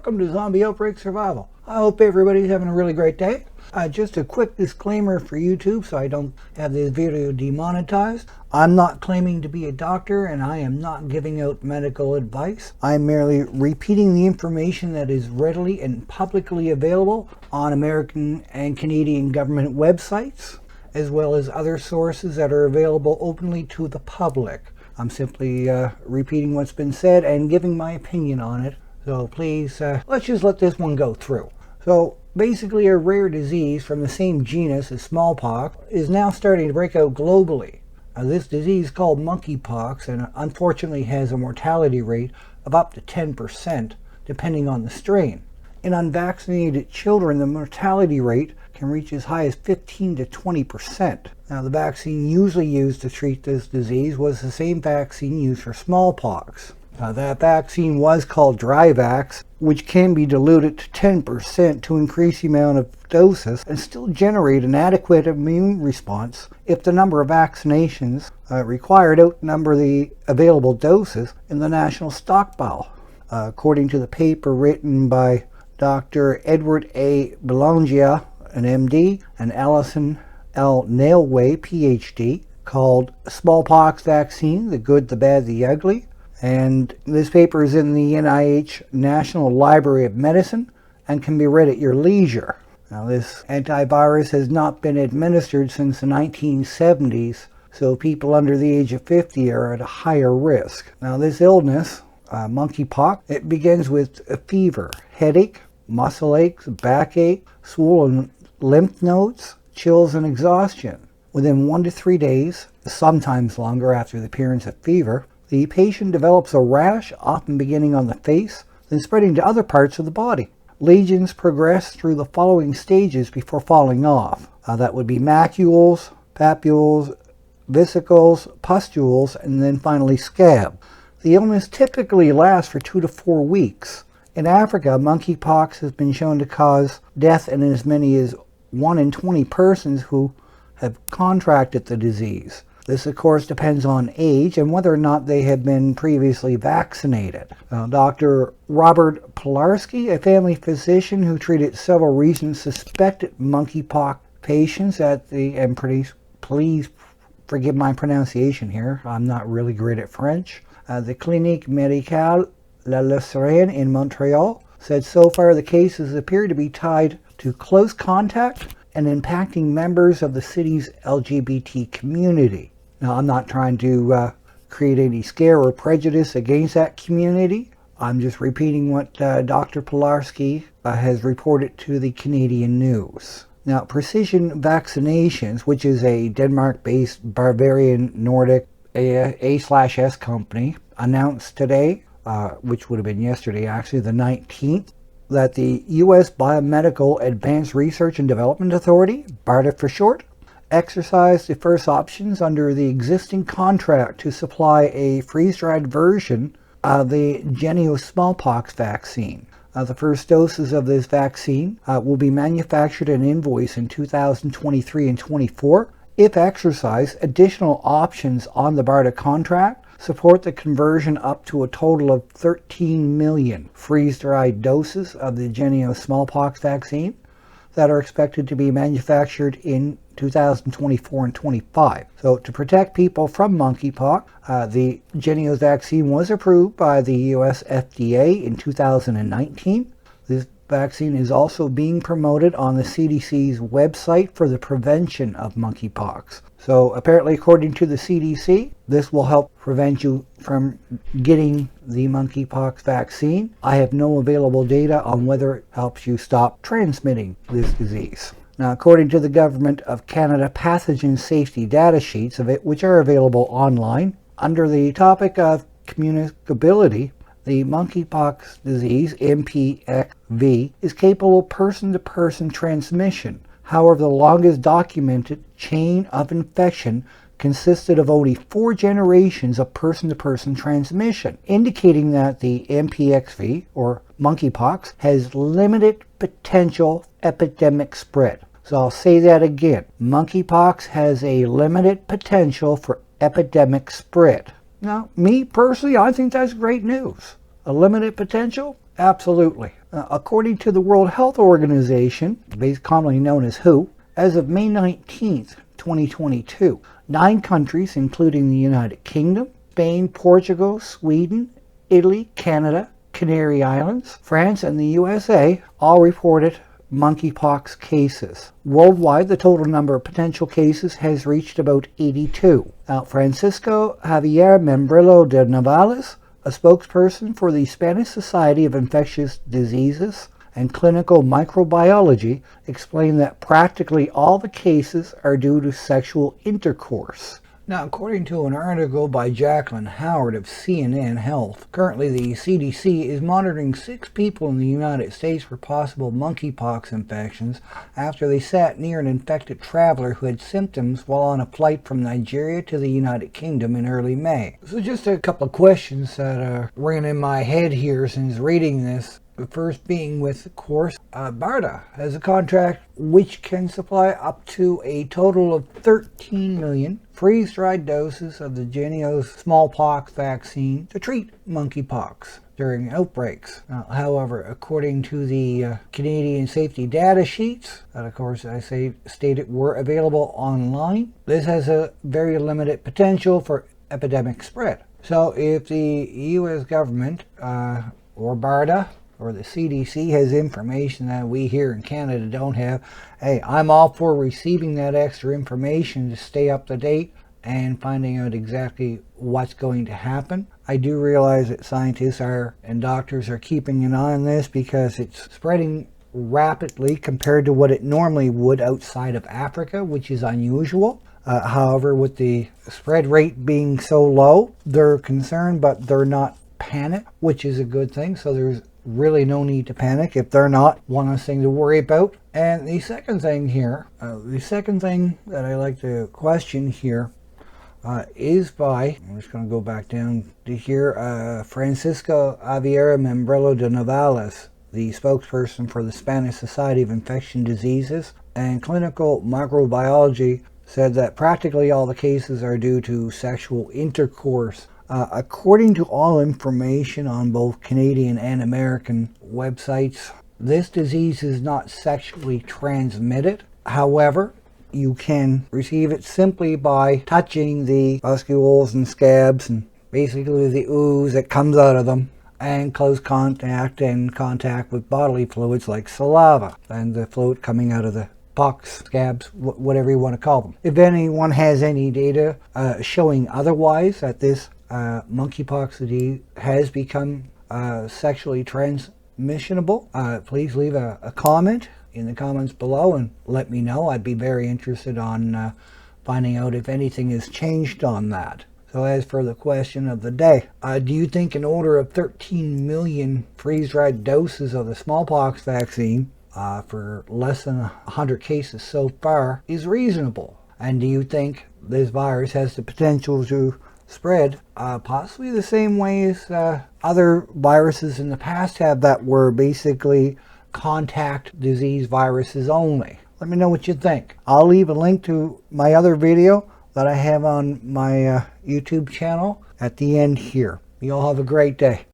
welcome to Zombie Outbreak Survival. I hope everybody's having a really great day. Just a quick disclaimer for YouTube so I don't have this video demonetized. I'm not claiming to be a doctor and I am not giving out medical advice. I'm merely repeating the information that is readily and publicly available on American and Canadian government websites, as well as other sources that are available openly to the public. I'm simply repeating what's been said and giving my opinion on it. So please, let's just let this one go through. So basically a rare disease from the same genus as smallpox is now starting to break out globally. This disease is called monkeypox and unfortunately has a mortality rate of up to 10% depending on the strain. In unvaccinated children, the mortality rate can reach as high as 15 to 20%. Now, the vaccine usually used to treat this disease was the same vaccine used for smallpox. That vaccine was called Dryvax, which can be diluted to 10% to increase the amount of doses and still generate an adequate immune response if the number of vaccinations required outnumber the available doses in the national stockpile. According to the paper written by Dr. Edward A. Belanger, an MD, and Alison L. Nailway, PhD, called Smallpox Vaccine, the Good, the Bad, the Ugly. And this paper is in the NIH National Library of Medicine and can be read at your leisure. Now, this antivirus has not been administered since the 1970s, so people under the age of 50 are at a higher risk. Now, this illness, monkeypox, it begins with a fever, headache, muscle aches, backache, swollen lymph nodes, chills, and exhaustion. Within 1 to 3 days, sometimes longer after the appearance of fever, the patient develops a rash, often beginning on the face, then spreading to other parts of the body. Lesions progress through the following stages before falling off. That would be macules, papules, vesicles, pustules, and then finally scab. The illness typically lasts for 2 to 4 weeks. In Africa, monkeypox has been shown to cause death in as many as 1 in 20 persons who have contracted the disease. This, of course, depends on age and whether or not they have been previously vaccinated. Dr. Robert Polarsky, a family physician who treated several recent suspected monkeypox patients at the, and please forgive my pronunciation here, I'm not really great at French, the Clinique Médicale La Lucerne in Montreal, said so far the cases appear to be tied to close contact and impacting members of the city's LGBT community. Now, I'm not trying to create any scare or prejudice against that community. I'm just repeating what Dr. Polarsky has reported to the Canadian News. Now, Precision Vaccinations, which is a Denmark-based Bavarian Nordic A/S company, announced today, which would have been yesterday actually, the 19th, that the U.S. Biomedical Advanced Research and Development Authority, BARDA for short, exercised the first options under the existing contract to supply a freeze-dried version of the Genio smallpox vaccine. The first doses of this vaccine will be manufactured and invoiced in 2023 and 24. If exercised, additional options on the BARDA contract support the conversion up to a total of 13 million freeze-dried doses of the Genio smallpox vaccine that are expected to be manufactured in 2024 and 25. So to protect people from monkeypox, the Genio vaccine was approved by the US FDA in 2019. This vaccine is also being promoted on the CDC's website for the prevention of monkeypox. So apparently, according to the CDC, this will help prevent you from getting the monkeypox vaccine. I have no available data on whether it helps you stop transmitting this disease. Now, according to the Government of Canada pathogen safety data sheets of it, which are available online, under the topic of communicability, the monkeypox disease, MPXV, is capable of person-to-person transmission. However, the longest documented chain of infection consisted of only 4 generations of person-to-person transmission, indicating that the MPXV, or monkeypox, has limited potential epidemic spread. So I'll say that again. Monkeypox has a limited potential for epidemic spread. Now, me personally, I think that's great news. A limited potential, Absolutely. According to the World Health Organization, commonly known as WHO, as of May 19th, 2022, 9 countries, including the United Kingdom, Spain, Portugal, Sweden, Italy, Canada, Canary Islands, France, and the USA, all reported monkeypox cases. Worldwide, the total number of potential cases has reached about 82. Now, Francisco Javier Membrilo de Navales, a spokesperson for the Spanish Society of Infectious Diseases and Clinical Microbiology, explained that practically all the cases are due to sexual intercourse. Now, according to an article by Jacqueline Howard of CNN Health, currently the CDC is monitoring 6 people in the United States for possible monkeypox infections after they sat near an infected traveler who had symptoms while on a flight from Nigeria to the United Kingdom in early May. So just a couple of questions that ran in my head here since reading this. The first being with, of course, BARDA has a contract which can supply up to a total of 13 million freeze-dried doses of the Jynneos smallpox vaccine to treat monkeypox during outbreaks. However, according to the Canadian safety data sheets, that of course stated were available online, this has a very limited potential for epidemic spread. So if the U.S. government or BARDA or the CDC has information that we here in Canada don't have, hey, I'm all for receiving that extra information to stay up to date and finding out exactly what's going to happen. I do realize that scientists and doctors are keeping an eye on this because it's spreading rapidly compared to what it normally would outside of Africa, which is unusual. However, with the spread rate being so low, they're concerned, but they're not panicked, which is a good thing. So there's really no need to panic if they're not. One less thing to worry about. And the second thing here, that I like to question here is by, I'm just going to go back down to here, Francisco Javier Membrilo de Navales, the spokesperson for the Spanish Society of Infectious Diseases and Clinical Microbiology, said that practically all the cases are due to sexual intercourse. According to all information on both Canadian and American websites, this disease is not sexually transmitted. However, you can receive it simply by touching the pustules and scabs and basically the ooze that comes out of them, and close contact and contact with bodily fluids like saliva and the fluid coming out of the pox, scabs, whatever you want to call them. If anyone has any data showing otherwise, that this monkeypox disease has become sexually transmissible, please leave a comment in the comments below and let me know. I'd be very interested on finding out if anything has changed on that. So as for the question of the day, do you think an order of 13 million freeze-dried doses of the smallpox vaccine for less than 100 cases so far is reasonable? And do you think this virus has the potential to spread possibly the same way as other viruses in the past have, that were basically contact disease viruses only? Let me know what you think. I'll leave a link to my other video that I have on my YouTube channel at the end here. You all have a great day.